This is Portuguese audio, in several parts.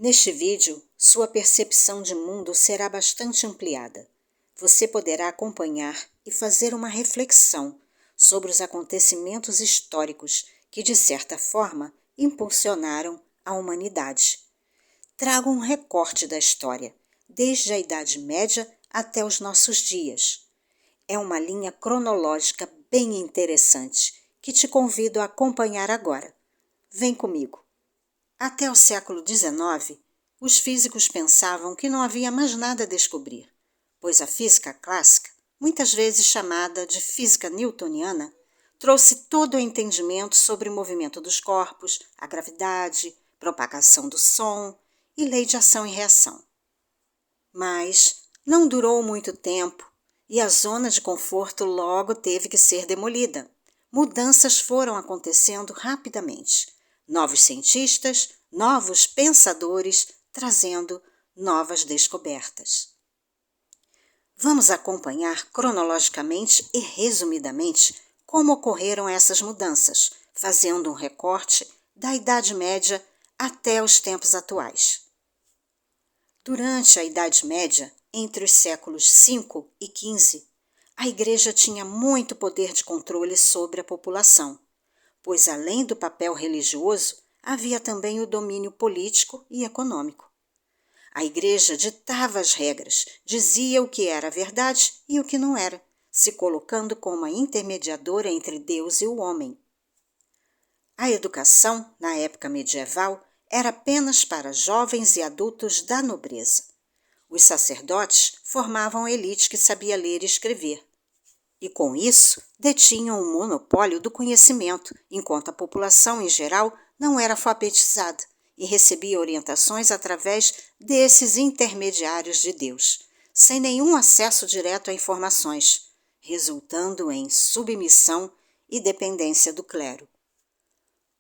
Neste vídeo, sua percepção de mundo será bastante ampliada. Você poderá acompanhar e fazer uma reflexão sobre os acontecimentos históricos que, de certa forma, impulsionaram a humanidade. Trago um recorte da história, desde a Idade Média até os nossos dias. É uma linha cronológica bem interessante que te convido a acompanhar agora. Vem comigo. Até o século XIX, os físicos pensavam que não havia mais nada a descobrir, pois a física clássica, muitas vezes chamada de física newtoniana, trouxe todo o entendimento sobre o movimento dos corpos, a gravidade, propagação do som e lei de ação e reação. Mas não durou muito tempo e a zona de conforto logo teve que ser demolida. Mudanças foram acontecendo rapidamente. Novos cientistas, novos pensadores, trazendo novas descobertas. Vamos acompanhar cronologicamente e resumidamente como ocorreram essas mudanças, fazendo um recorte da Idade Média até os tempos atuais. Durante a Idade Média, entre os séculos V e XV, a Igreja tinha muito poder de controle sobre a população, pois além do papel religioso, havia também o domínio político e econômico. A Igreja ditava as regras, dizia o que era verdade e o que não era, se colocando como a intermediadora entre Deus e o homem. A educação, na época medieval, era apenas para jovens e adultos da nobreza. Os sacerdotes formavam a elite que sabia ler e escrever. E com isso, detinham o monopólio do conhecimento, enquanto a população em geral não era alfabetizada e recebia orientações através desses intermediários de Deus, sem nenhum acesso direto a informações, resultando em submissão e dependência do clero.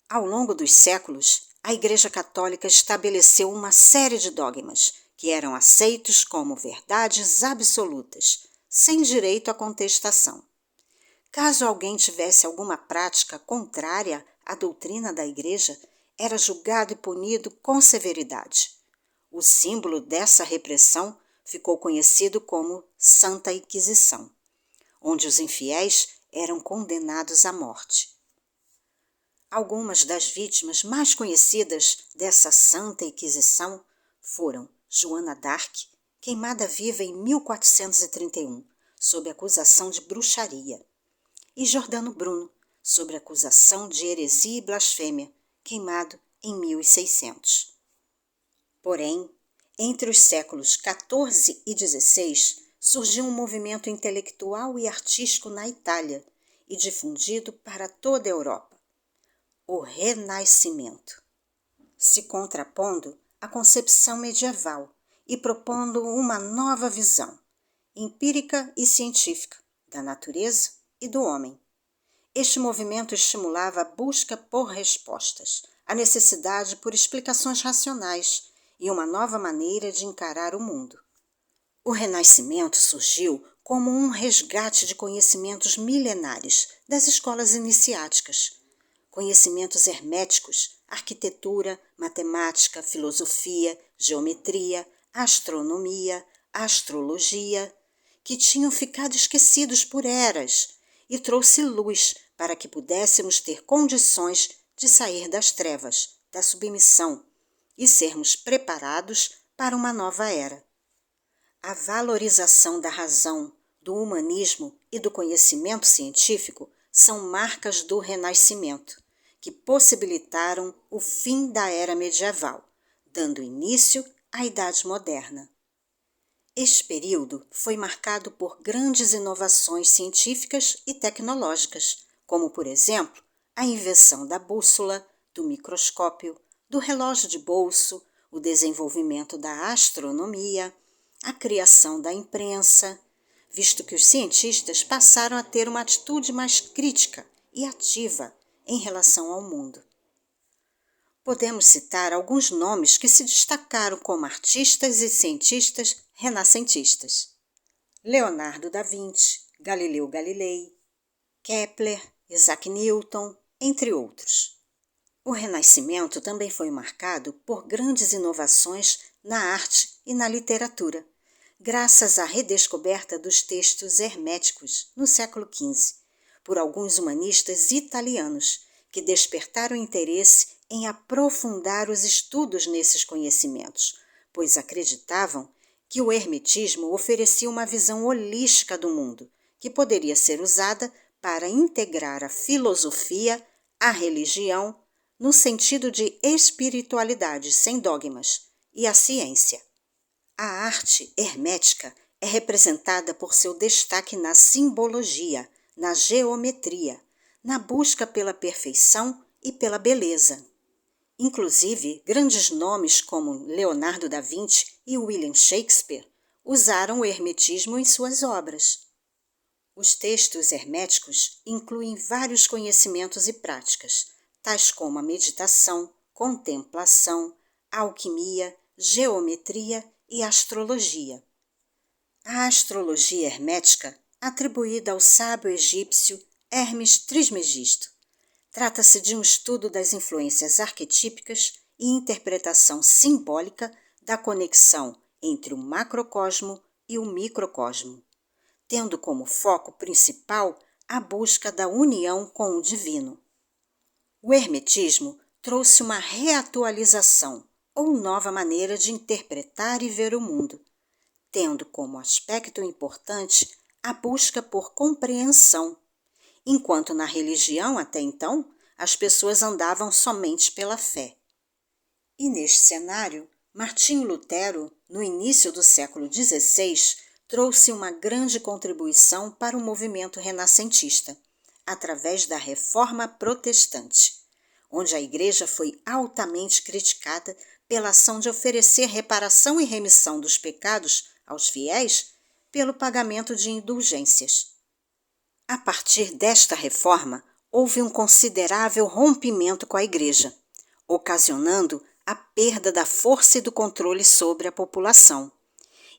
Ao longo dos séculos, a Igreja Católica estabeleceu uma série de dogmas que eram aceitos como verdades absolutas, sem direito à contestação. Caso alguém tivesse alguma prática contrária à doutrina da Igreja, era julgado e punido com severidade. O símbolo dessa repressão ficou conhecido como Santa Inquisição, onde os infiéis eram condenados à morte. Algumas das vítimas mais conhecidas dessa Santa Inquisição foram Joana d'Arc, queimada viva em 1431, sob acusação de bruxaria, e Giordano Bruno, sob acusação de heresia e blasfêmia, queimado em 1600. Porém, entre os séculos XIV e XVI, surgiu um movimento intelectual e artístico na Itália e difundido para toda a Europa, o Renascimento, se contrapondo à concepção medieval e propondo uma nova visão, empírica e científica, da natureza e do homem. Este movimento estimulava a busca por respostas, a necessidade por explicações racionais e uma nova maneira de encarar o mundo. O Renascimento surgiu como um resgate de conhecimentos milenares das escolas iniciáticas, conhecimentos herméticos, arquitetura, matemática, filosofia, geometria, astronomia, astrologia, que tinham ficado esquecidos por eras, e trouxe luz para que pudéssemos ter condições de sair das trevas, da submissão, e sermos preparados para uma nova era. A valorização da razão, do humanismo e do conhecimento científico são marcas do Renascimento, que possibilitaram o fim da era medieval, dando início à Idade Moderna. Este período foi marcado por grandes inovações científicas e tecnológicas, como, por exemplo, a invenção da bússola, do microscópio, do relógio de bolso, o desenvolvimento da astronomia, a criação da imprensa, visto que os cientistas passaram a ter uma atitude mais crítica e ativa em relação ao mundo. Podemos citar alguns nomes que se destacaram como artistas e cientistas renascentistas: Leonardo da Vinci, Galileu Galilei, Kepler, Isaac Newton, entre outros. O Renascimento também foi marcado por grandes inovações na arte e na literatura, graças à redescoberta dos textos herméticos no século XV, por alguns humanistas italianos, que despertaram interesse em aprofundar os estudos nesses conhecimentos, pois acreditavam que o hermetismo oferecia uma visão holística do mundo, que poderia ser usada para integrar a filosofia, a religião, no sentido de espiritualidade sem dogmas, e a ciência. A arte hermética é representada por seu destaque na simbologia, na geometria, na busca pela perfeição e pela beleza. Inclusive, grandes nomes como Leonardo da Vinci e William Shakespeare usaram o hermetismo em suas obras. Os textos herméticos incluem vários conhecimentos e práticas, tais como a meditação, contemplação, alquimia, geometria e astrologia. A astrologia hermética, atribuída ao sábio egípcio Hermes Trismegisto, trata-se de um estudo das influências arquetípicas e interpretação simbólica da conexão entre o macrocosmo e o microcosmo, tendo como foco principal a busca da união com o divino. O hermetismo trouxe uma reatualização ou nova maneira de interpretar e ver o mundo, tendo como aspecto importante a busca por compreensão, enquanto na religião, até então, as pessoas andavam somente pela fé. E neste cenário, Martinho Lutero, no início do século XVI, trouxe uma grande contribuição para o movimento renascentista, através da Reforma Protestante, onde a Igreja foi altamente criticada pela ação de oferecer reparação e remissão dos pecados aos fiéis pelo pagamento de indulgências. A partir desta reforma, houve um considerável rompimento com a Igreja, ocasionando a perda da força e do controle sobre a população.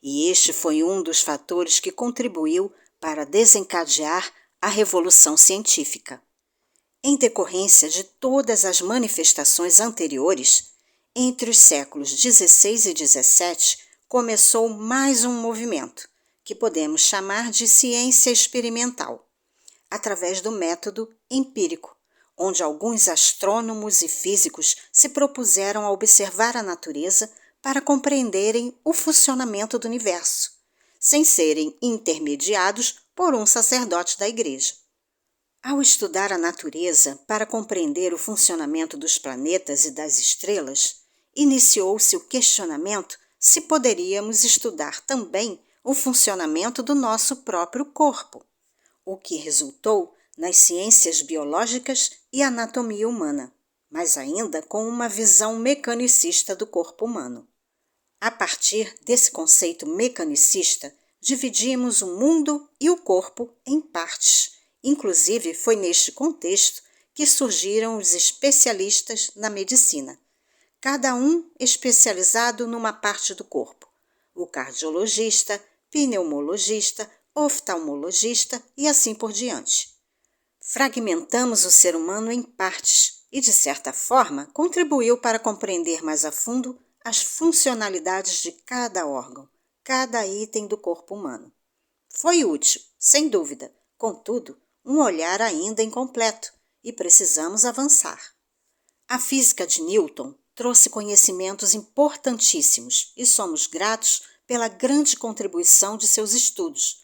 E este foi um dos fatores que contribuiu para desencadear a Revolução Científica. Em decorrência de todas as manifestações anteriores, entre os séculos XVI e XVII começou mais um movimento, que podemos chamar de ciência experimental, através do método empírico, onde alguns astrônomos e físicos se propuseram a observar a natureza para compreenderem o funcionamento do universo, sem serem intermediados por um sacerdote da Igreja. Ao estudar a natureza para compreender o funcionamento dos planetas e das estrelas, iniciou-se o questionamento se poderíamos estudar também o funcionamento do nosso próprio corpo, o que resultou nas ciências biológicas e anatomia humana, mas ainda com uma visão mecanicista do corpo humano. A partir desse conceito mecanicista, dividimos o mundo e o corpo em partes. Inclusive, foi neste contexto que surgiram os especialistas na medicina, cada um especializado numa parte do corpo: o cardiologista, pneumologista, oftalmologista e assim por diante. Fragmentamos o ser humano em partes e, de certa forma, contribuiu para compreender mais a fundo as funcionalidades de cada órgão, cada item do corpo humano. Foi útil, sem dúvida, contudo, um olhar ainda incompleto e precisamos avançar. A física de Newton trouxe conhecimentos importantíssimos e somos gratos pela grande contribuição de seus estudos.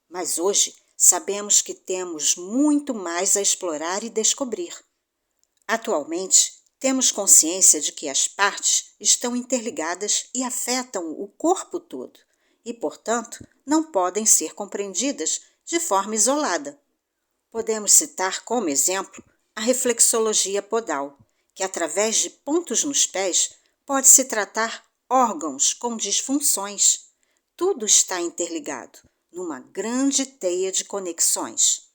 Mas hoje sabemos que temos muito mais a explorar e descobrir. Atualmente, temos consciência de que as partes estão interligadas e afetam o corpo todo e, portanto, não podem ser compreendidas de forma isolada. Podemos citar como exemplo a reflexologia podal, que através de pontos nos pés pode-se tratar órgãos com disfunções. Tudo está interligado, numa grande teia de conexões.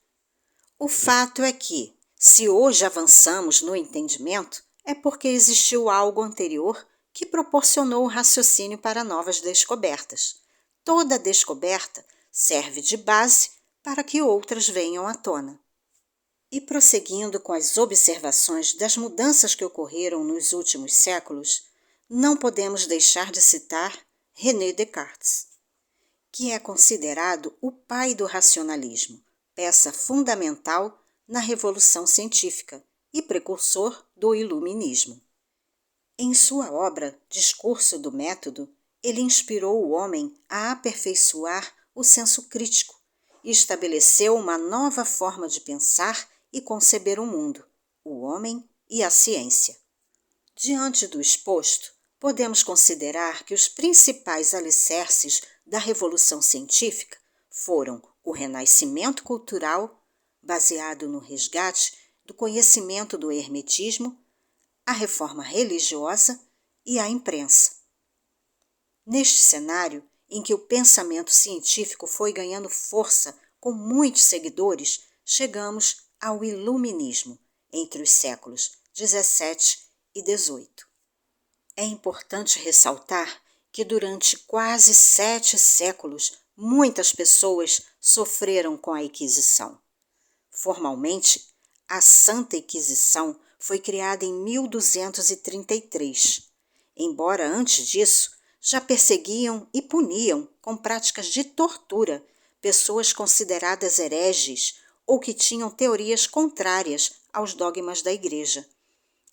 O fato é que, se hoje avançamos no entendimento, é porque existiu algo anterior que proporcionou o raciocínio para novas descobertas. Toda descoberta serve de base para que outras venham à tona. E prosseguindo com as observações das mudanças que ocorreram nos últimos séculos, não podemos deixar de citar René Descartes, que é considerado o pai do racionalismo, peça fundamental na Revolução Científica e precursor do Iluminismo. Em sua obra Discurso do Método, ele inspirou o homem a aperfeiçoar o senso crítico e estabeleceu uma nova forma de pensar e conceber o mundo, o homem e a ciência. Diante do exposto, podemos considerar que os principais alicerces da Revolução Científica foram o renascimento cultural, baseado no resgate do conhecimento do hermetismo, a reforma religiosa e a imprensa. Neste cenário, em que o pensamento científico foi ganhando força com muitos seguidores, chegamos ao Iluminismo, entre os séculos 17 e 18. É importante ressaltar que durante quase 7 séculos, muitas pessoas sofreram com a Inquisição. Formalmente, a Santa Inquisição foi criada em 1233, embora antes disso já perseguiam e puniam com práticas de tortura pessoas consideradas hereges ou que tinham teorias contrárias aos dogmas da Igreja.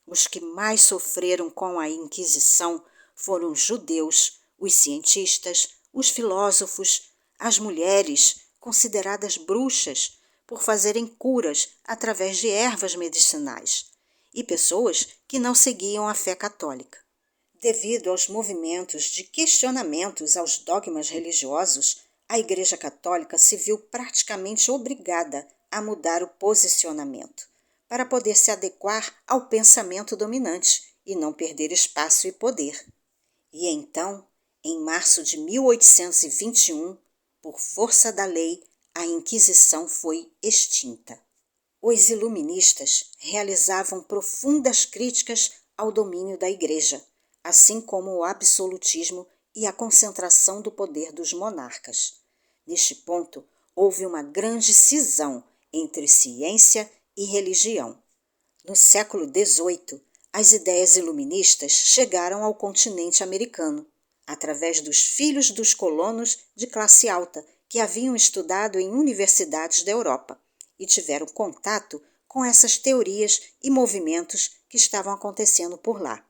Os que mais sofreram com a Inquisição foram os judeus, os cientistas, os filósofos, as mulheres, consideradas bruxas, por fazerem curas através de ervas medicinais, e pessoas que não seguiam a fé católica. Devido aos movimentos de questionamentos aos dogmas religiosos, a Igreja Católica se viu praticamente obrigada a mudar o posicionamento, para poder se adequar ao pensamento dominante e não perder espaço e poder. E então, em março de 1821, por força da lei, a Inquisição foi extinta. Os iluministas realizavam profundas críticas ao domínio da Igreja, assim como o absolutismo e a concentração do poder dos monarcas. Neste ponto, houve uma grande cisão entre ciência e religião. No século XVIII, as ideias iluministas chegaram ao continente americano, através dos filhos dos colonos de classe alta que haviam estudado em universidades da Europa e tiveram contato com essas teorias e movimentos que estavam acontecendo por lá.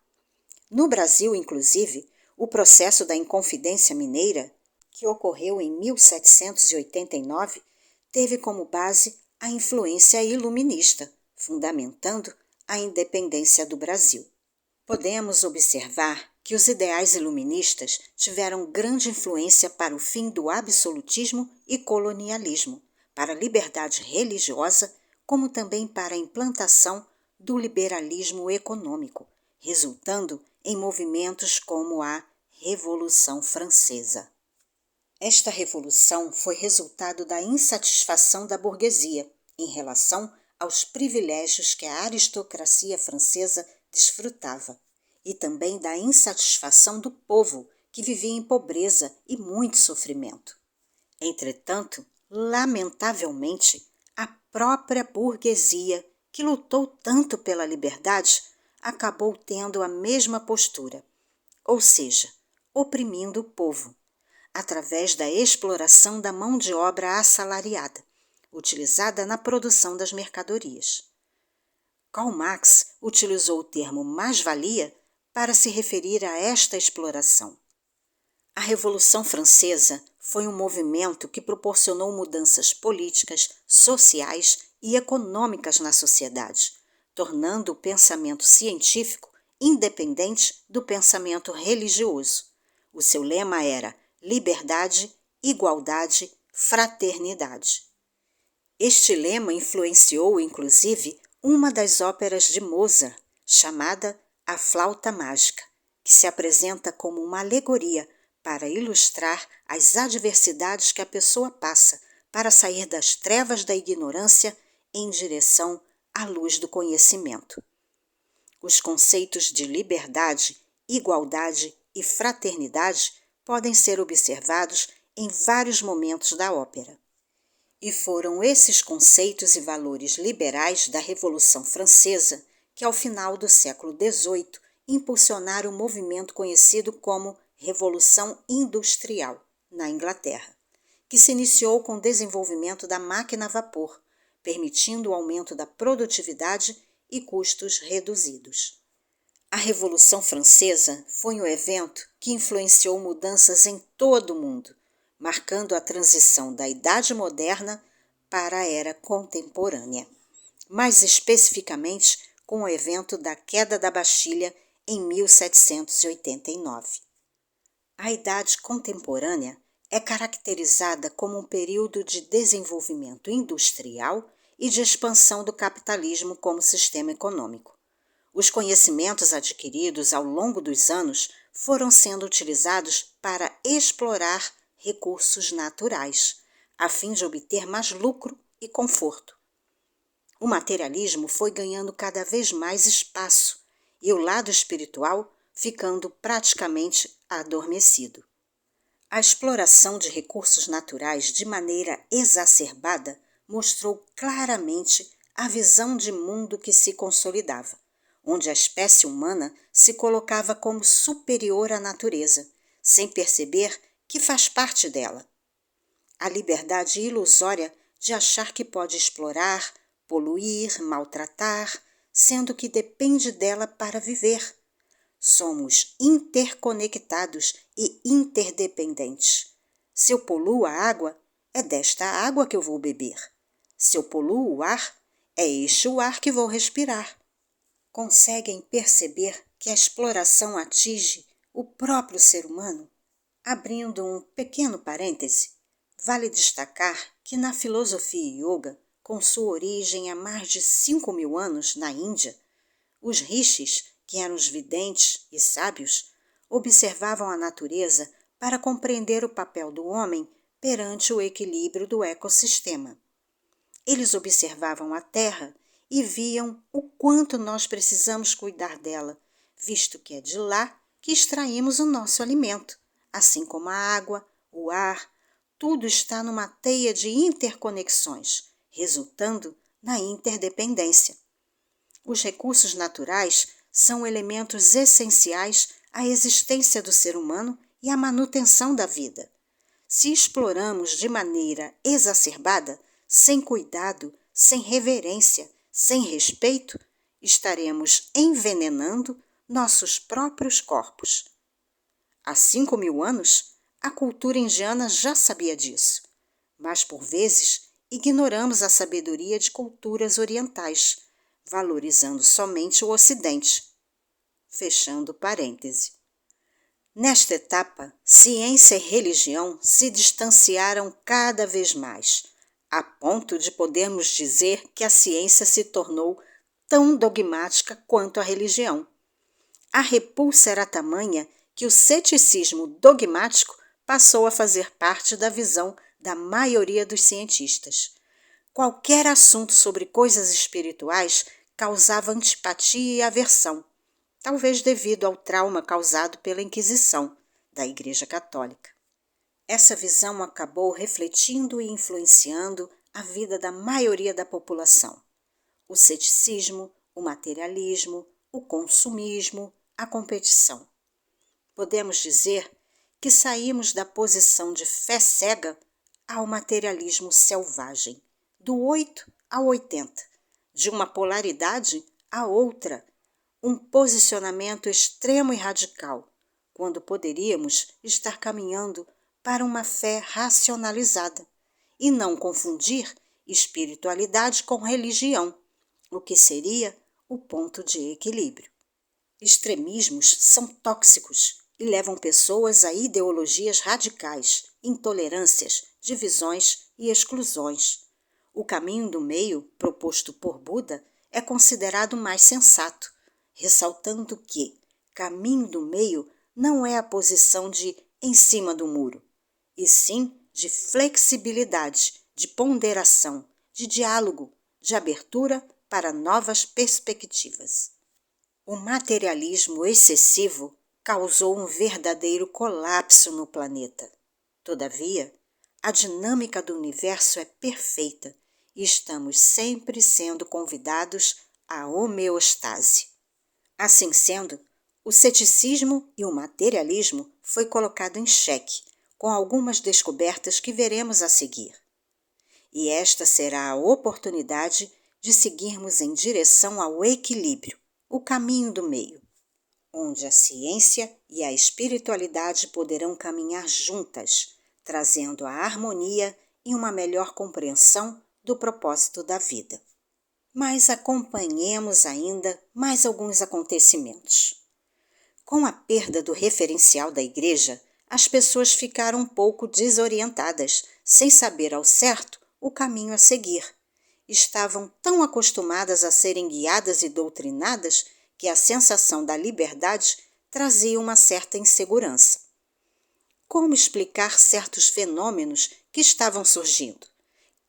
No Brasil, inclusive, o processo da Inconfidência Mineira, que ocorreu em 1789, teve como base a influência iluminista, fundamentando a independência do Brasil. Podemos observar que os ideais iluministas tiveram grande influência para o fim do absolutismo e colonialismo, para a liberdade religiosa, como também para a implantação do liberalismo econômico, resultando em movimentos como a Revolução Francesa. Esta revolução foi resultado da insatisfação da burguesia em relação aos privilégios que a aristocracia francesa desfrutava, e também da insatisfação do povo, que vivia em pobreza e muito sofrimento. Entretanto, lamentavelmente, a própria burguesia, que lutou tanto pela liberdade, acabou tendo a mesma postura, ou seja, oprimindo o povo, através da exploração da mão de obra assalariada, utilizada na produção das mercadorias. Karl Marx utilizou o termo mais-valia para se referir a esta exploração. A Revolução Francesa foi um movimento que proporcionou mudanças políticas, sociais e econômicas na sociedade, tornando o pensamento científico independente do pensamento religioso. O seu lema era liberdade, igualdade, fraternidade. Este lema influenciou, inclusive, uma das óperas de Mozart, chamada A Flauta Mágica, que se apresenta como uma alegoria para ilustrar as adversidades que a pessoa passa para sair das trevas da ignorância em direção à luz do conhecimento. Os conceitos de liberdade, igualdade e fraternidade podem ser observados em vários momentos da ópera. E foram esses conceitos e valores liberais da Revolução Francesa que, ao final do século XVIII, impulsionaram o movimento conhecido como Revolução Industrial, na Inglaterra, que se iniciou com o desenvolvimento da máquina a vapor, permitindo o aumento da produtividade e custos reduzidos. A Revolução Francesa foi um evento que influenciou mudanças em todo o mundo, marcando a transição da Idade Moderna para a Era Contemporânea, mais especificamente com o evento da queda da Bastilha em 1789. A Idade Contemporânea é caracterizada como um período de desenvolvimento industrial e de expansão do capitalismo como sistema econômico. Os conhecimentos adquiridos ao longo dos anos foram sendo utilizados para explorar recursos naturais, a fim de obter mais lucro e conforto. O materialismo foi ganhando cada vez mais espaço e o lado espiritual ficando praticamente adormecido. A exploração de recursos naturais de maneira exacerbada mostrou claramente a visão de mundo que se consolidava, onde a espécie humana se colocava como superior à natureza, sem perceber que faz parte dela. A liberdade ilusória de achar que pode explorar, poluir, maltratar, sendo que depende dela para viver. Somos interconectados e interdependentes. Se eu poluo a água, é desta água que eu vou beber. Se eu poluo o ar, é este o ar que vou respirar. Conseguem perceber que a exploração atinge o próprio ser humano? Abrindo um pequeno parêntese, vale destacar que na filosofia yoga, com sua origem há mais de 5.000 anos na Índia, os rishis, que eram os videntes e sábios, observavam a natureza para compreender o papel do homem perante o equilíbrio do ecossistema. Eles observavam a terra e viam o quanto nós precisamos cuidar dela, visto que é de lá que extraímos o nosso alimento, assim como a água, o ar, tudo está numa teia de interconexões, resultando na interdependência. Os recursos naturais são elementos essenciais à existência do ser humano e à manutenção da vida. Se exploramos de maneira exacerbada, sem cuidado, sem reverência, sem respeito, estaremos envenenando nossos próprios corpos. Há 5.000 anos, a cultura indiana já sabia disso, mas por vezes ignoramos a sabedoria de culturas orientais, valorizando somente o Ocidente. Fechando parêntese. Nesta etapa, ciência e religião se distanciaram cada vez mais, a ponto de podermos dizer que a ciência se tornou tão dogmática quanto a religião. A repulsa era tamanha que o ceticismo dogmático passou a fazer parte da visão da maioria dos cientistas. Qualquer assunto sobre coisas espirituais causava antipatia e aversão, talvez devido ao trauma causado pela Inquisição da Igreja Católica. Essa visão acabou refletindo e influenciando a vida da maioria da população. O ceticismo, o materialismo, o consumismo, a competição. Podemos dizer que saímos da posição de fé cega ao materialismo selvagem, do 8 ao 80, de uma polaridade à outra, um posicionamento extremo e radical, quando poderíamos estar caminhando para uma fé racionalizada e não confundir espiritualidade com religião, o que seria o ponto de equilíbrio. Extremismos são tóxicos e levam pessoas a ideologias radicais, intolerâncias, divisões e exclusões. O caminho do meio, proposto por Buda, é considerado mais sensato, ressaltando que caminho do meio não é a posição de em cima do muro, e sim de flexibilidade, de ponderação, de diálogo, de abertura para novas perspectivas. O materialismo excessivo causou um verdadeiro colapso no planeta. Todavia, A dinâmica do universo é perfeita e estamos sempre sendo convidados à homeostase. Assim sendo, o ceticismo e o materialismo foi colocado em xeque, com algumas descobertas que veremos a seguir. E esta será a oportunidade de seguirmos em direção ao equilíbrio, o caminho do meio, onde a ciência e a espiritualidade poderão caminhar juntas, trazendo a harmonia e uma melhor compreensão do propósito da vida. Mas acompanhemos ainda mais alguns acontecimentos. Com a perda do referencial da igreja, as pessoas ficaram um pouco desorientadas, sem saber ao certo o caminho a seguir. Estavam tão acostumadas a serem guiadas e doutrinadas que a sensação da liberdade trazia uma certa insegurança. Como explicar certos fenômenos que estavam surgindo?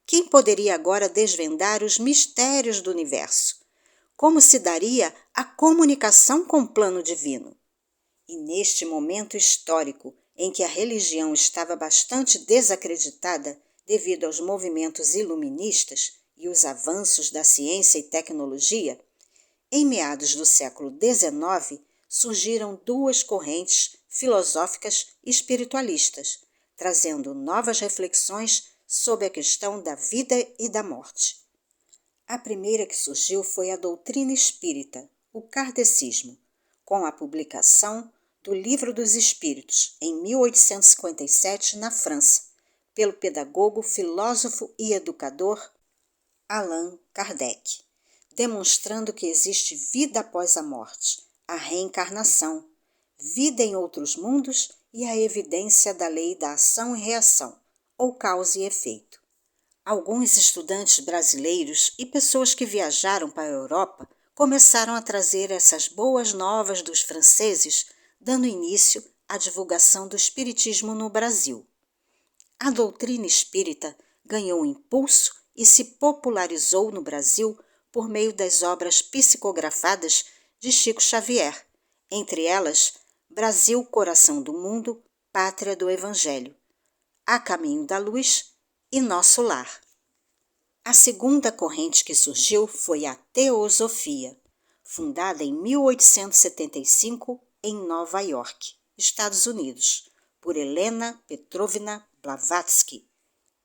Quem poderia agora desvendar os mistérios do universo? Como se daria a comunicação com o plano divino? E neste momento histórico, em que a religião estava bastante desacreditada devido aos movimentos iluministas e os avanços da ciência e tecnologia, em meados do século XIX surgiram duas correntes filosóficas e espiritualistas, trazendo novas reflexões sobre a questão da vida e da morte. A primeira que surgiu foi a doutrina espírita, o kardecismo, com a publicação do Livro dos Espíritos, em 1857, na França, pelo pedagogo, filósofo e educador Allan Kardec, demonstrando que existe vida após a morte, a reencarnação, vida em outros mundos e a evidência da lei da ação e reação, ou causa e efeito. Alguns estudantes brasileiros e pessoas que viajaram para a Europa começaram a trazer essas boas novas dos franceses, dando início à divulgação do espiritismo no Brasil. A doutrina espírita ganhou impulso e se popularizou no Brasil por meio das obras psicografadas de Chico Xavier, entre elas Brasil, Coração do Mundo, Pátria do Evangelho, A Caminho da Luz e Nosso Lar. A segunda corrente que surgiu foi a Teosofia, fundada em 1875 em Nova York, Estados Unidos, por Helena Petrovna Blavatsky,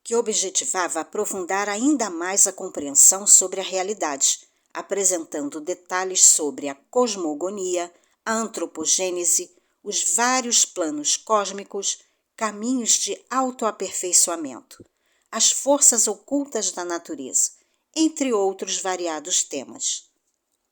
que objetivava aprofundar ainda mais a compreensão sobre a realidade, apresentando detalhes sobre a cosmogonia, a antropogênese, os vários planos cósmicos, caminhos de autoaperfeiçoamento, as forças ocultas da natureza, entre outros variados temas.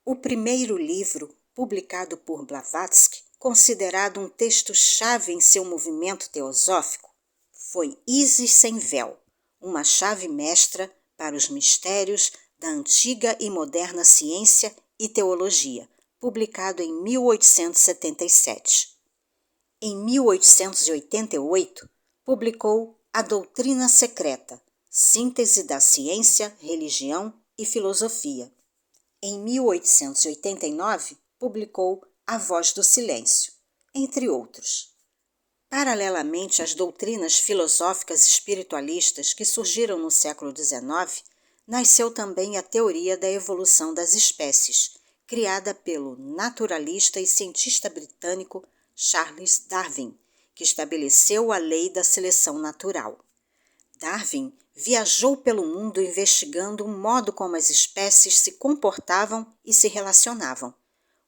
O primeiro livro, publicado por Blavatsky, considerado um texto-chave em seu movimento teosófico, foi Isis sem Véu, uma chave mestra para os mistérios da antiga e moderna ciência e teologia, publicado em 1877. Em 1888, publicou A Doutrina Secreta, síntese da ciência, religião e filosofia. Em 1889, publicou A Voz do Silêncio, entre outros. Paralelamente às doutrinas filosóficas espiritualistas que surgiram no século XIX, nasceu também a teoria da evolução das espécies, criada pelo naturalista e cientista britânico Charles Darwin, que estabeleceu a lei da seleção natural. Darwin viajou pelo mundo investigando o modo como as espécies se comportavam e se relacionavam.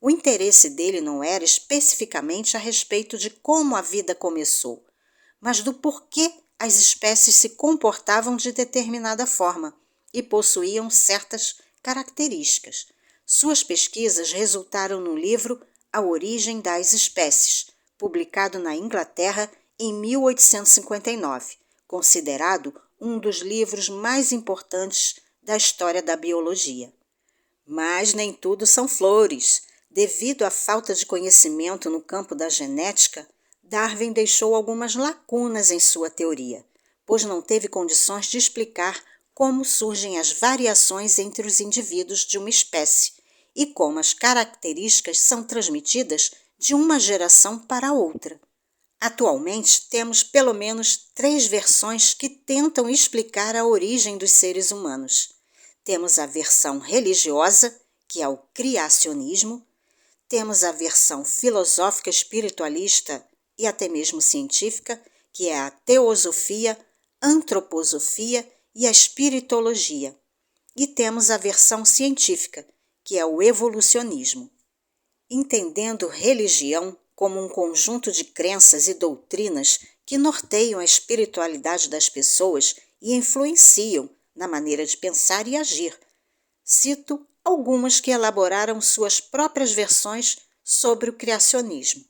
O interesse dele não era especificamente a respeito de como a vida começou, mas do porquê as espécies se comportavam de determinada forma e possuíam certas características. Suas pesquisas resultaram no livro A Origem das Espécies, publicado na Inglaterra em 1859, considerado um dos livros mais importantes da história da biologia. Mas nem tudo são flores. Devido à falta de conhecimento no campo da genética, Darwin deixou algumas lacunas em sua teoria, pois não teve condições de explicar como surgem as variações entre os indivíduos de uma espécie e como as características são transmitidas de uma geração para outra. Atualmente, temos pelo menos 3 versões que tentam explicar a origem dos seres humanos. Temos a versão religiosa, que é o criacionismo, temos a versão filosófica espiritualista e até mesmo científica, que é a teosofia, antroposofia e a espiritologia. E temos a versão científica, que é o evolucionismo. Entendendo religião como um conjunto de crenças e doutrinas que norteiam a espiritualidade das pessoas e influenciam na maneira de pensar e agir. Cito algumas que elaboraram suas próprias versões sobre o criacionismo: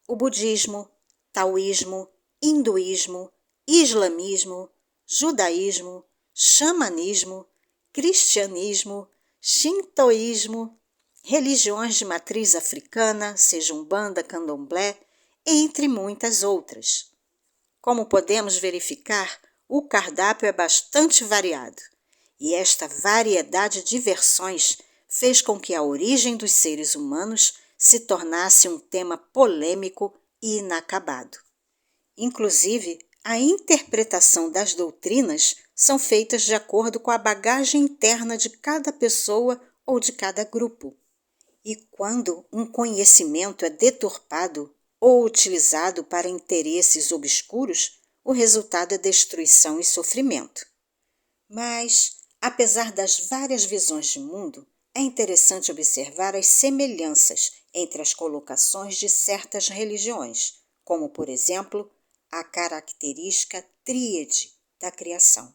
o budismo, taoísmo, hinduísmo, islamismo, judaísmo, xamanismo, cristianismo, shintoísmo, religiões de matriz africana, seja Umbanda, Candomblé, entre muitas outras. Como podemos verificar, o cardápio é bastante variado, e esta variedade de versões fez com que a origem dos seres humanos se tornasse um tema polêmico e inacabado. Inclusive, a interpretação das doutrinas são feitas de acordo com a bagagem interna de cada pessoa ou de cada grupo. E quando um conhecimento é deturpado ou utilizado para interesses obscuros, o resultado é destruição e sofrimento. Mas, apesar das várias visões de mundo, é interessante observar as semelhanças entre as colocações de certas religiões, como, por exemplo, a característica tríade da criação.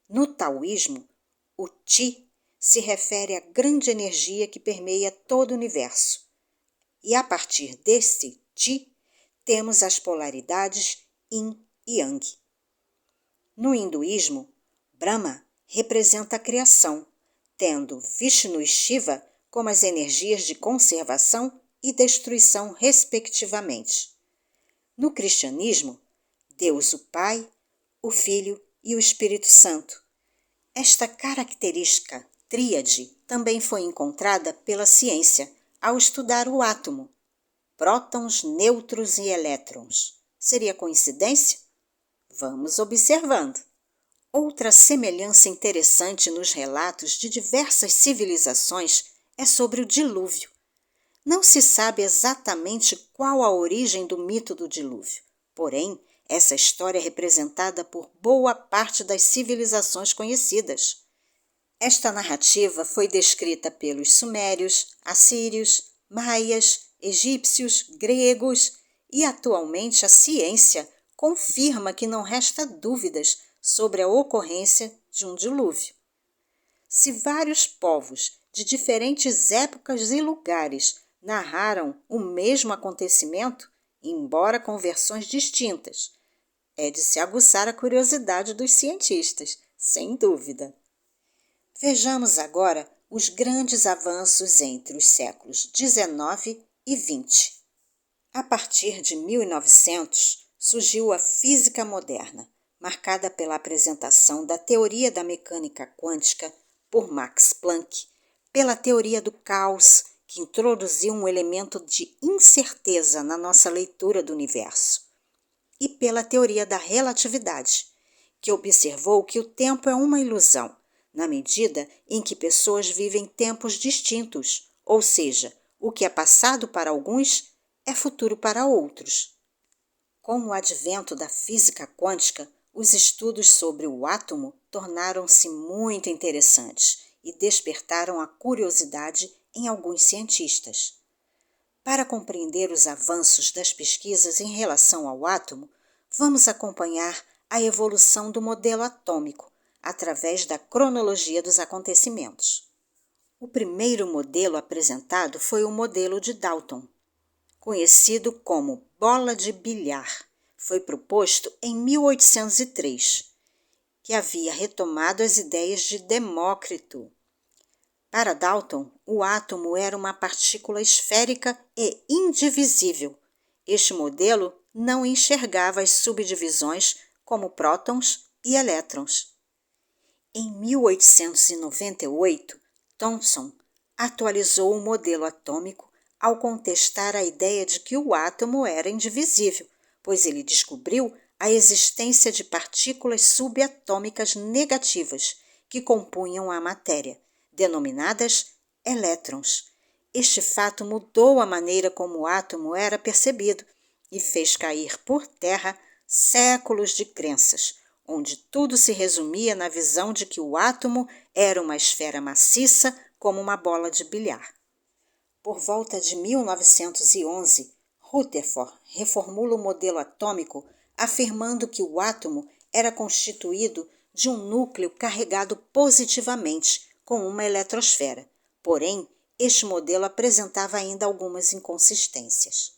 No taoísmo, o Qi se refere à grande energia que permeia todo o universo. E a partir desse Qi, temos as polaridades Yin e Yang. No hinduísmo, Brahma representa a criação, tendo Vishnu e Shiva como as energias de conservação e destruição, respectivamente. No cristianismo, Deus o Pai, o Filho e o Espírito Santo. Esta característica tríade também foi encontrada pela ciência ao estudar o átomo, prótons, nêutrons e elétrons. Seria coincidência? Vamos observando. Outra semelhança interessante nos relatos de diversas civilizações é sobre o dilúvio. Não se sabe exatamente qual a origem do mito do dilúvio, porém, essa história é representada por boa parte das civilizações conhecidas. Esta narrativa foi descrita pelos sumérios, assírios, maias, egípcios, gregos e atualmente a ciência confirma que não resta dúvidas sobre a ocorrência de um dilúvio. Se vários povos de diferentes épocas e lugares narraram o mesmo acontecimento, embora com versões distintas, é de se aguçar a curiosidade dos cientistas, sem dúvida. Vejamos agora os grandes avanços entre os séculos XIX e XX. A partir de 1900, surgiu a física moderna, marcada pela apresentação da teoria da mecânica quântica por Max Planck, pela teoria do caos, que introduziu um elemento de incerteza na nossa leitura do universo, e pela teoria da relatividade, que observou que o tempo é uma ilusão, na medida em que pessoas vivem tempos distintos, ou seja, o que é passado para alguns é futuro para outros. Com o advento da física quântica, os estudos sobre o átomo tornaram-se muito interessantes e despertaram a curiosidade em alguns cientistas. Para compreender os avanços das pesquisas em relação ao átomo, vamos acompanhar a evolução do modelo atômico através da cronologia dos acontecimentos. O primeiro modelo apresentado foi o modelo de Dalton, conhecido como bola de bilhar. Foi proposto em 1803, que havia retomado as ideias de Demócrito. Para Dalton, o átomo era uma partícula esférica e indivisível. Este modelo não enxergava as subdivisões como prótons e elétrons. Em 1898, Thomson atualizou o modelo atômico ao contestar a ideia de que o átomo era indivisível, pois ele descobriu a existência de partículas subatômicas negativas que compunham a matéria, denominadas elétrons. Este fato mudou a maneira como o átomo era percebido e fez cair por terra séculos de crenças, onde tudo se resumia na visão de que o átomo era uma esfera maciça como uma bola de bilhar. Por volta de 1911, Rutherford reformula o modelo atômico afirmando que o átomo era constituído de um núcleo carregado positivamente com uma eletrosfera. Porém, este modelo apresentava ainda algumas inconsistências.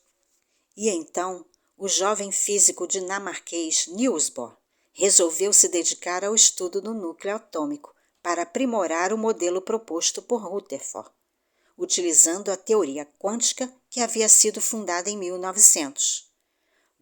E então, o jovem físico dinamarquês Niels Bohr resolveu se dedicar ao estudo do núcleo atômico para aprimorar o modelo proposto por Rutherford, utilizando a teoria quântica que havia sido fundada em 1900.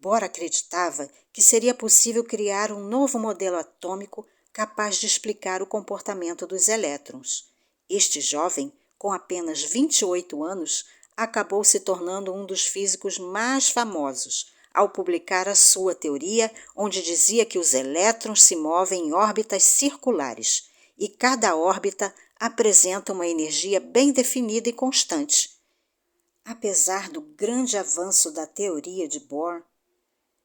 Bohr acreditava que seria possível criar um novo modelo atômico capaz de explicar o comportamento dos elétrons. Este jovem, com apenas 28 anos, acabou se tornando um dos físicos mais famosos, ao publicar a sua teoria, onde dizia que os elétrons se movem em órbitas circulares e cada órbita apresenta uma energia bem definida e constante. Apesar do grande avanço da teoria de Bohr,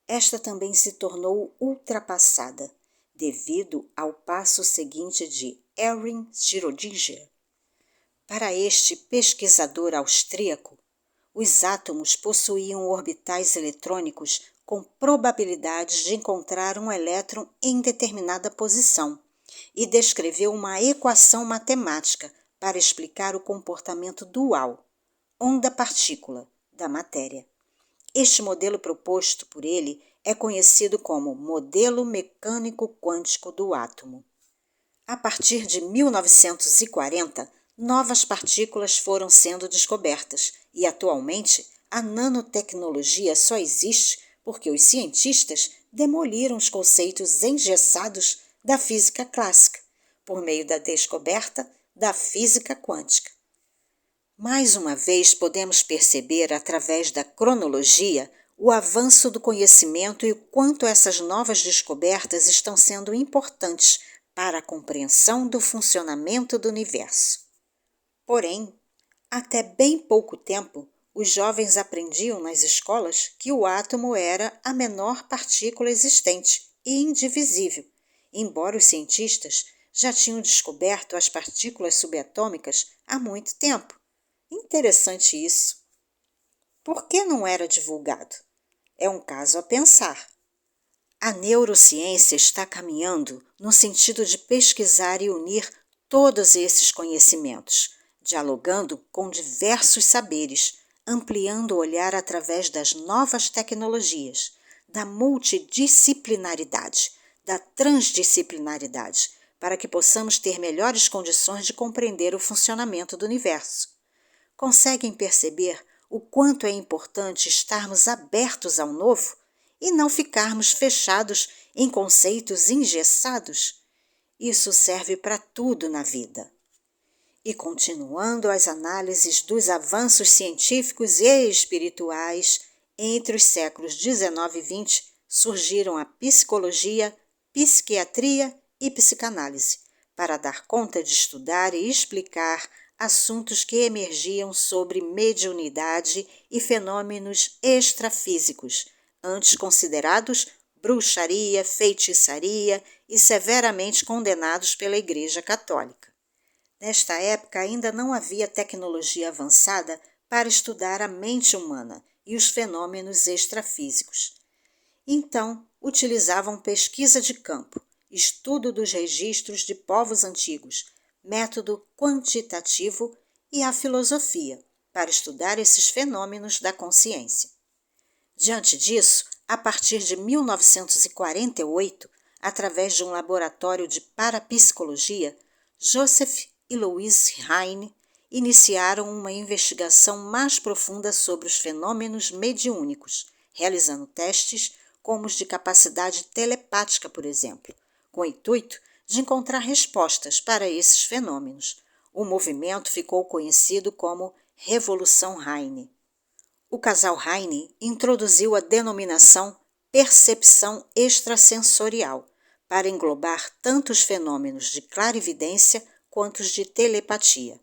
esta também se tornou ultrapassada, devido ao passo seguinte de Erwin Schrödinger. Para este pesquisador austríaco, os átomos possuíam orbitais eletrônicos com probabilidades de encontrar um elétron em determinada posição e descreveu uma equação matemática para explicar o comportamento dual, onda-partícula, da matéria. Este modelo proposto por ele é conhecido como modelo mecânico quântico do átomo. A partir de 1940, novas partículas foram sendo descobertas e, atualmente, a nanotecnologia só existe porque os cientistas demoliram os conceitos engessados da física clássica, por meio da descoberta da física quântica. Mais uma vez, podemos perceber, através da cronologia, o avanço do conhecimento e o quanto essas novas descobertas estão sendo importantes para a compreensão do funcionamento do universo. Porém, até bem pouco tempo, os jovens aprendiam nas escolas que o átomo era a menor partícula existente e indivisível, embora os cientistas já tinham descoberto as partículas subatômicas há muito tempo. Interessante isso. Por que não era divulgado? É um caso a pensar. A neurociência está caminhando no sentido de pesquisar e unir todos esses conhecimentos, dialogando com diversos saberes, ampliando o olhar através das novas tecnologias, da multidisciplinaridade, da transdisciplinaridade, para que possamos ter melhores condições de compreender o funcionamento do universo. Conseguem perceber o quanto é importante estarmos abertos ao novo e não ficarmos fechados em conceitos engessados? Isso serve para tudo na vida. E continuando as análises dos avanços científicos e espirituais, entre os séculos XIX e XX surgiram a psicologia, psiquiatria e psicanálise, para dar conta de estudar e explicar assuntos que emergiam sobre mediunidade e fenômenos extrafísicos, antes considerados bruxaria, feitiçaria e severamente condenados pela Igreja Católica. Nesta época ainda não havia tecnologia avançada para estudar a mente humana e os fenômenos extrafísicos. Então, utilizavam pesquisa de campo, estudo dos registros de povos antigos, método quantitativo e a filosofia, para estudar esses fenômenos da consciência. Diante disso, a partir de 1948, através de um laboratório de parapsicologia, Joseph e Louise Heine iniciaram uma investigação mais profunda sobre os fenômenos mediúnicos, realizando testes como os de capacidade telepática, por exemplo, com o intuito de encontrar respostas para esses fenômenos. O movimento ficou conhecido como Revolução Heine. O casal Heine introduziu a denominação percepção extrasensorial, para englobar tanto os fenômenos de clarividência quanto os de telepatia.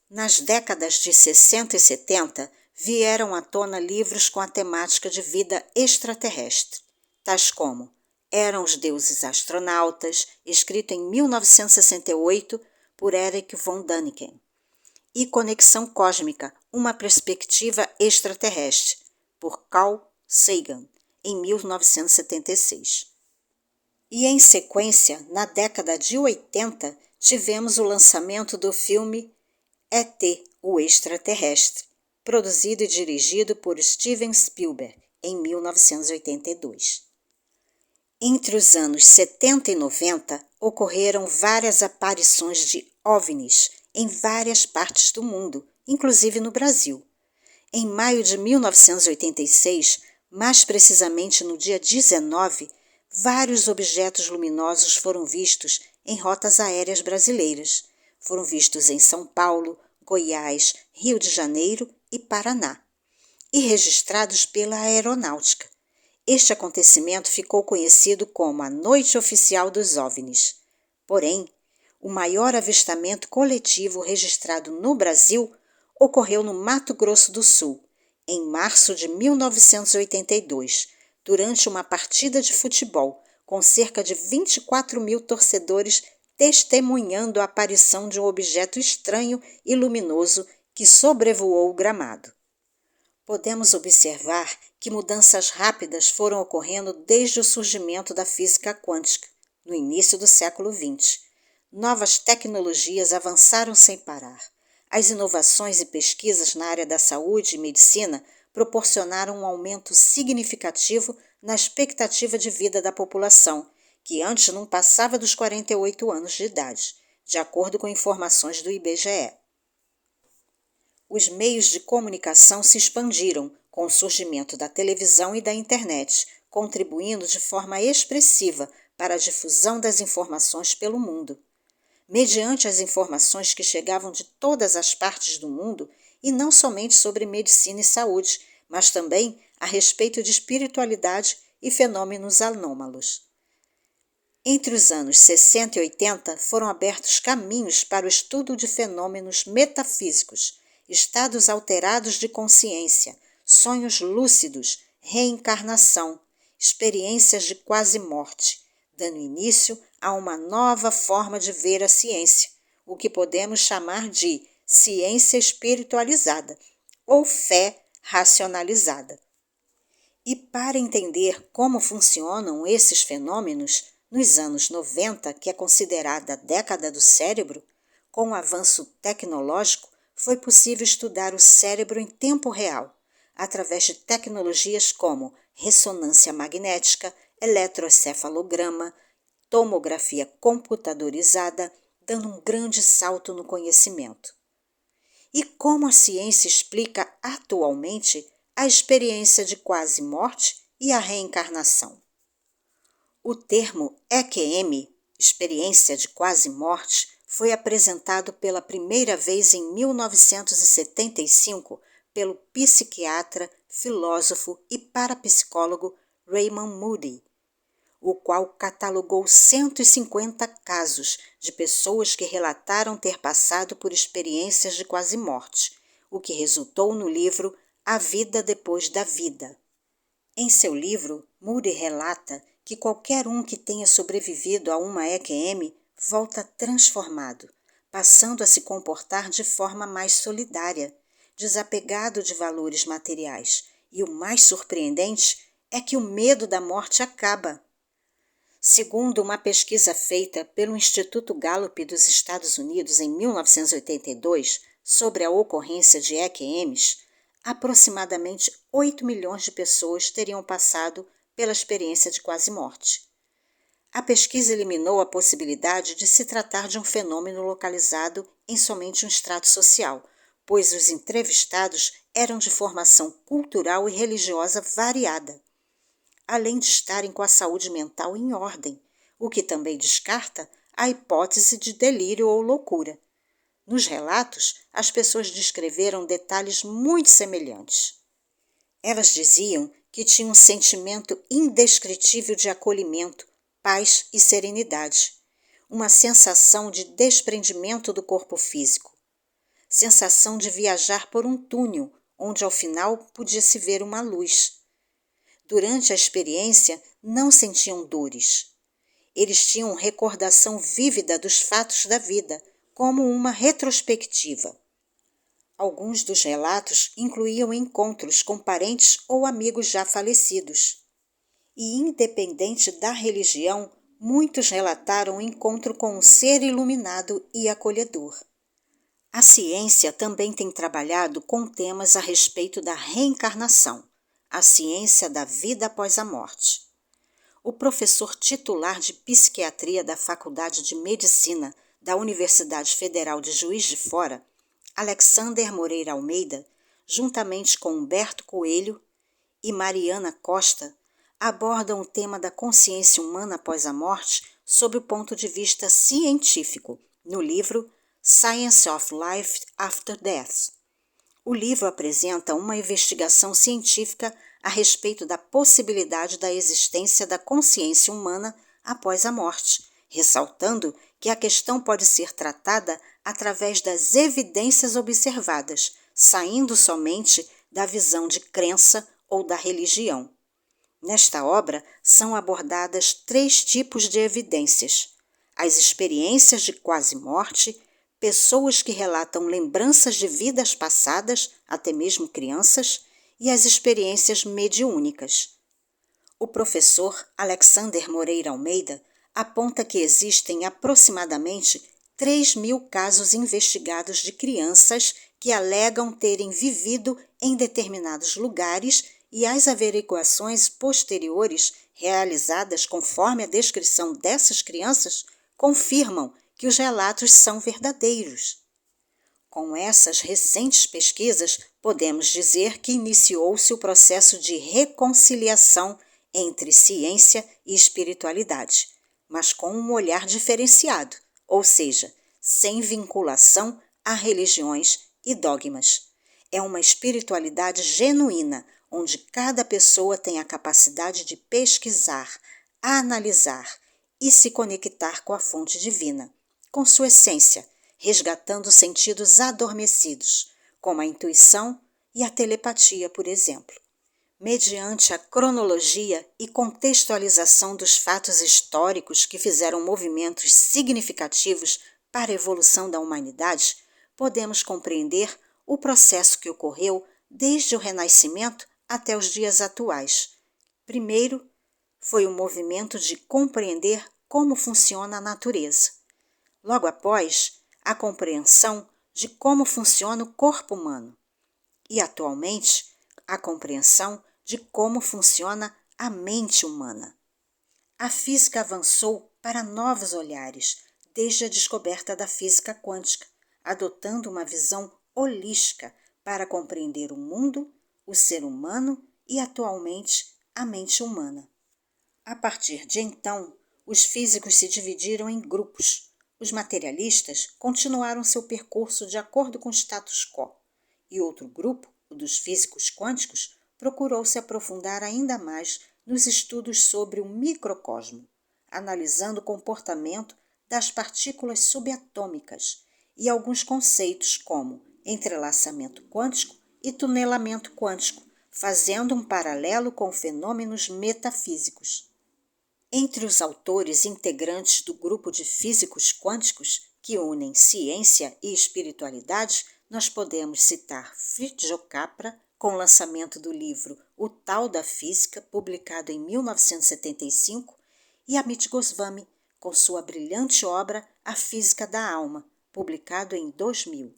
Nas décadas de 60 e 70, vieram à tona livros com a temática de vida extraterrestre, tais como Eram os Deuses Astronautas, escrito em 1968 por Erich von Däniken, e Conexão Cósmica, uma perspectiva extraterrestre, por Carl Sagan, em 1976. E em sequência, na década de 80, tivemos o lançamento do filme E.T., o Extraterrestre, produzido e dirigido por Steven Spielberg, em 1982. Entre os anos 70 e 90, ocorreram várias aparições de OVNIs em várias partes do mundo, inclusive no Brasil. Em maio de 1986, mais precisamente no dia 19, vários objetos luminosos foram vistos em rotas aéreas brasileiras. Foram vistos em São Paulo, Goiás, Rio de Janeiro e Paraná, e registrados pela Aeronáutica. Este acontecimento ficou conhecido como a Noite Oficial dos OVNIs. Porém, o maior avistamento coletivo registrado no Brasil ocorreu no Mato Grosso do Sul, em março de 1982, durante uma partida de futebol, com cerca de 24 mil torcedores testemunhando a aparição de um objeto estranho e luminoso que sobrevoou o gramado. Podemos observar que mudanças rápidas foram ocorrendo desde o surgimento da física quântica, no início do século XX. Novas tecnologias avançaram sem parar. As inovações e pesquisas na área da saúde e medicina proporcionaram um aumento significativo na expectativa de vida da população, que antes não passava dos 48 anos de idade, de acordo com informações do IBGE. Os meios de comunicação se expandiram com o surgimento da televisão e da internet, contribuindo de forma expressiva para a difusão das informações pelo mundo. Mediante as informações que chegavam de todas as partes do mundo, e não somente sobre medicina e saúde, mas também a respeito de espiritualidade e fenômenos anômalos. Entre os anos 60 e 80 foram abertos caminhos para o estudo de fenômenos metafísicos, estados alterados de consciência, sonhos lúcidos, reencarnação, experiências de quase-morte, dando início a uma nova forma de ver a ciência, o que podemos chamar de ciência espiritualizada ou fé racionalizada. E para entender como funcionam esses fenômenos, nos anos 90, que é considerada a década do cérebro, com o avanço tecnológico, foi possível estudar o cérebro em tempo real, através de tecnologias como ressonância magnética, eletroencefalograma, tomografia computadorizada, dando um grande salto no conhecimento. E como a ciência explica atualmente a experiência de quase-morte e a reencarnação? O termo EQM, experiência de quase-morte, foi apresentado pela primeira vez em 1975 pelo psiquiatra, filósofo e parapsicólogo Raymond Moody, o qual catalogou 150 casos de pessoas que relataram ter passado por experiências de quase-morte, o que resultou no livro A Vida Depois da Vida. Em seu livro, Moody relata que qualquer um que tenha sobrevivido a uma EQM volta transformado, passando a se comportar de forma mais solidária, desapegado de valores materiais, e o mais surpreendente é que o medo da morte acaba. Segundo uma pesquisa feita pelo Instituto Gallup dos Estados Unidos em 1982 sobre a ocorrência de EQMs, aproximadamente 8 milhões de pessoas teriam passado pela experiência de quase-morte. A pesquisa eliminou a possibilidade de se tratar de um fenômeno localizado em somente um estrato social, pois os entrevistados eram de formação cultural e religiosa variada, além de estarem com a saúde mental em ordem, o que também descarta a hipótese de delírio ou loucura. Nos relatos, as pessoas descreveram detalhes muito semelhantes. Elas diziam que tinha um sentimento indescritível de acolhimento, paz e serenidade, uma sensação de desprendimento do corpo físico, sensação de viajar por um túnel, onde ao final podia-se ver uma luz. Durante a experiência, não sentiam dores. Eles tinham recordação vívida dos fatos da vida, como uma retrospectiva. Alguns dos relatos incluíam encontros com parentes ou amigos já falecidos. E, independente da religião, muitos relataram o encontro com um ser iluminado e acolhedor. A ciência também tem trabalhado com temas a respeito da reencarnação, a ciência da vida após a morte. O professor titular de psiquiatria da Faculdade de Medicina da Universidade Federal de Juiz de Fora, Alexander Moreira Almeida, juntamente com Humberto Coelho e Mariana Costa, abordam o tema da consciência humana após a morte sob o ponto de vista científico, no livro Science of Life After Death. O livro apresenta uma investigação científica a respeito da possibilidade da existência da consciência humana após a morte, ressaltando que a questão pode ser tratada através das evidências observadas, saindo somente da visão de crença ou da religião. Nesta obra, são abordadas 3 tipos de evidências: as experiências de quase-morte, pessoas que relatam lembranças de vidas passadas, até mesmo crianças, e as experiências mediúnicas. O professor Alexander Moreira Almeida aponta que existem aproximadamente 3.000 casos investigados de crianças que alegam terem vivido em determinados lugares e as averiguações posteriores realizadas conforme a descrição dessas crianças confirmam que os relatos são verdadeiros. Com essas recentes pesquisas, podemos dizer que iniciou-se o processo de reconciliação entre ciência e espiritualidade, mas com um olhar diferenciado, ou seja, sem vinculação a religiões e dogmas. É uma espiritualidade genuína, onde cada pessoa tem a capacidade de pesquisar, analisar e se conectar com a fonte divina, com sua essência, resgatando sentidos adormecidos, como a intuição e a telepatia, por exemplo. Mediante a cronologia e contextualização dos fatos históricos que fizeram movimentos significativos para a evolução da humanidade, podemos compreender o processo que ocorreu desde o Renascimento até os dias atuais. Primeiro, foi o movimento de compreender como funciona a natureza. Logo após, a compreensão de como funciona o corpo humano. E, atualmente, a compreensão de como funciona a mente humana. A física avançou para novos olhares, desde a descoberta da física quântica, adotando uma visão holística para compreender o mundo, o ser humano e, atualmente, a mente humana. A partir de então, os físicos se dividiram em grupos. Os materialistas continuaram seu percurso de acordo com o status quo, e outro grupo, o dos físicos quânticos, procurou se aprofundar ainda mais nos estudos sobre o microcosmo, analisando o comportamento das partículas subatômicas e alguns conceitos como entrelaçamento quântico e tunelamento quântico, fazendo um paralelo com fenômenos metafísicos. Entre os autores integrantes do grupo de físicos quânticos, que unem ciência e espiritualidade, nós podemos citar Fritjof Capra, com o lançamento do livro O Tal da Física, publicado em 1975, e Amit Goswami, com sua brilhante obra A Física da Alma, publicado em 2000.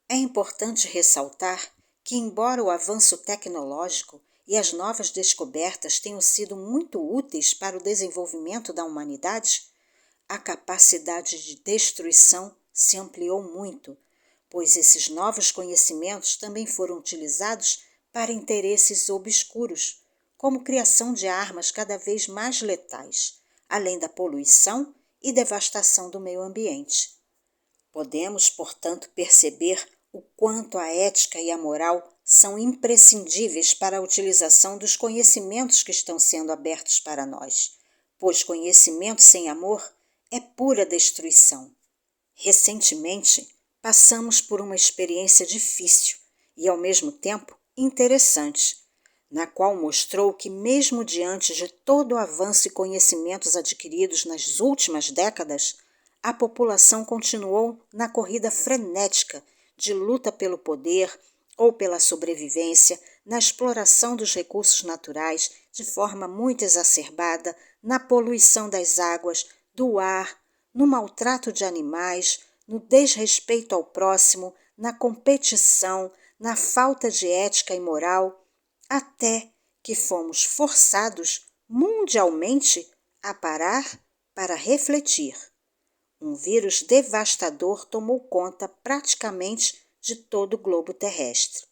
É importante ressaltar que, embora o avanço tecnológico e as novas descobertas tenham sido muito úteis para o desenvolvimento da humanidade, a capacidade de destruição se ampliou muito, pois esses novos conhecimentos também foram utilizados para interesses obscuros, como criação de armas cada vez mais letais, além da poluição e devastação do meio ambiente. Podemos, portanto, perceber o quanto a ética e a moral são imprescindíveis para a utilização dos conhecimentos que estão sendo abertos para nós, pois conhecimento sem amor é pura destruição. Recentemente, passamos por uma experiência difícil e, ao mesmo tempo, interessante, na qual mostrou que, mesmo diante de todo o avanço e conhecimentos adquiridos nas últimas décadas, a população continuou na corrida frenética de luta pelo poder ou pela sobrevivência, na exploração dos recursos naturais de forma muito exacerbada, na poluição das águas, do ar, no maltrato de animais, no desrespeito ao próximo, na competição, na falta de ética e moral, até que fomos forçados mundialmente a parar para refletir. Um vírus devastador tomou conta praticamente de todo o globo terrestre.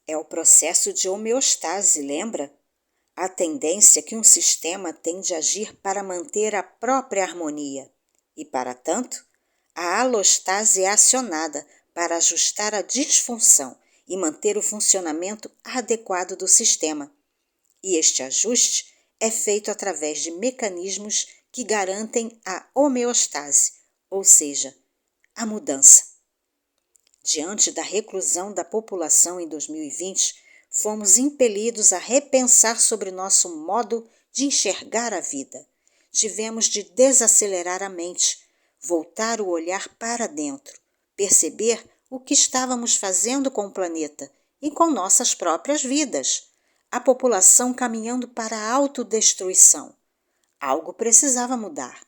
É o processo de homeostase, lembra? A tendência que um sistema tem de agir para manter a própria harmonia. E, para tanto, a alostase é acionada para ajustar a disfunção e manter o funcionamento adequado do sistema. E este ajuste é feito através de mecanismos que garantem a homeostase, ou seja, a mudança. Diante da reclusão da população em 2020, fomos impelidos a repensar sobre nosso modo de enxergar a vida. Tivemos de desacelerar a mente, voltar o olhar para dentro, perceber o que estávamos fazendo com o planeta e com nossas próprias vidas. A população caminhando para a autodestruição. Algo precisava mudar.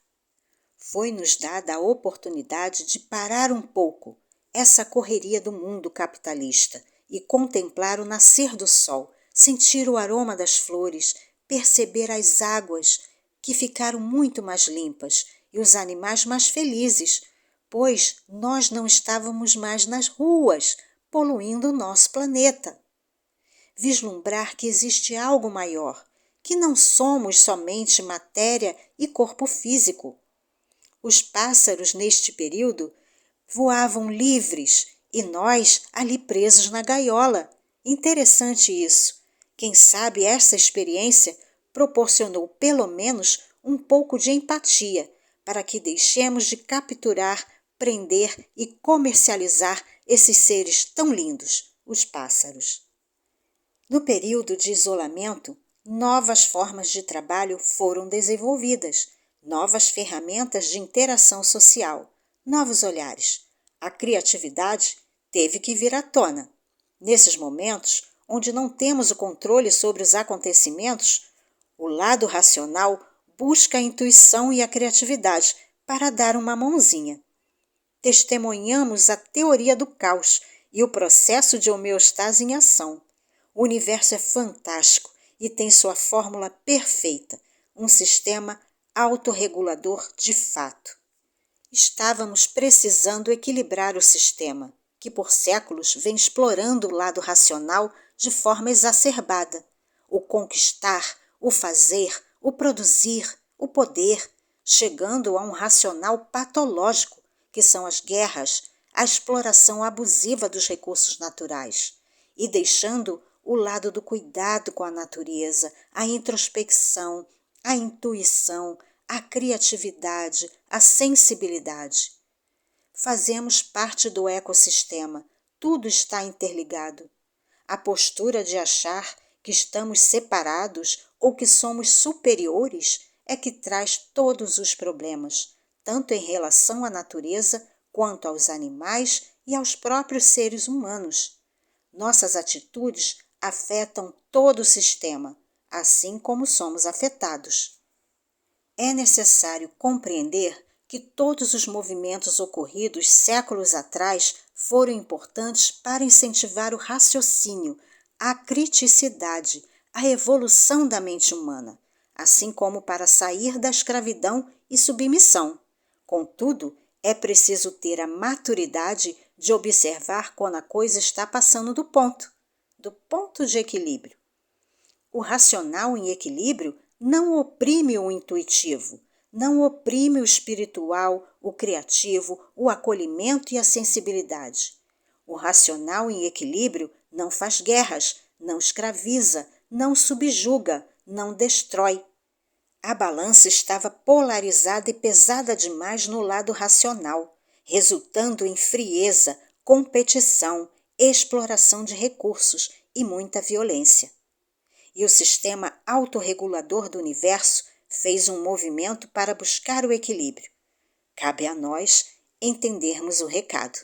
Foi-nos dada a oportunidade de parar um pouco essa correria do mundo capitalista e contemplar o nascer do sol, sentir o aroma das flores, perceber as águas que ficaram muito mais limpas e os animais mais felizes, pois nós não estávamos mais nas ruas poluindo o nosso planeta. Vislumbrar que existe algo maior, que não somos somente matéria e corpo físico. Os pássaros, neste período, voavam livres e nós ali presos na gaiola. Interessante isso. Quem sabe essa experiência proporcionou pelo menos um pouco de empatia para que deixemos de capturar, prender e comercializar esses seres tão lindos, os pássaros. No período de isolamento, novas formas de trabalho foram desenvolvidas, novas ferramentas de interação social, novos olhares. A criatividade teve que vir à tona. Nesses momentos, onde não temos o controle sobre os acontecimentos, o lado racional busca a intuição e a criatividade para dar uma mãozinha. Testemunhamos a teoria do caos e o processo de homeostase em ação. O universo é fantástico e tem sua fórmula perfeita, um sistema autorregulador de fato. Estávamos precisando equilibrar o sistema, que por séculos vem explorando o lado racional de forma exacerbada. O conquistar, o fazer, o produzir, o poder, chegando a um racional patológico, que são as guerras, a exploração abusiva dos recursos naturais, e deixando o lado do cuidado com a natureza, a introspecção, a intuição, a criatividade, a sensibilidade. Fazemos parte do ecossistema, tudo está interligado. A postura de achar que estamos separados ou que somos superiores é que traz todos os problemas, tanto em relação à natureza quanto aos animais e aos próprios seres humanos. Nossas atitudes afetam todo o sistema, assim como somos afetados. É necessário compreender que todos os movimentos ocorridos séculos atrás foram importantes para incentivar o raciocínio, a criticidade, a evolução da mente humana, assim como para sair da escravidão e submissão. Contudo, é preciso ter a maturidade de observar quando a coisa está passando do ponto de equilíbrio. O racional em equilíbrio não oprime o intuitivo, não oprime o espiritual, o criativo, o acolhimento e a sensibilidade. O racional em equilíbrio não faz guerras, não escraviza, não subjuga, não destrói. A balança estava polarizada e pesada demais no lado racional, resultando em frieza, competição, exploração de recursos e muita violência. E o sistema autorregulador do universo fez um movimento para buscar o equilíbrio. Cabe a nós entendermos o recado.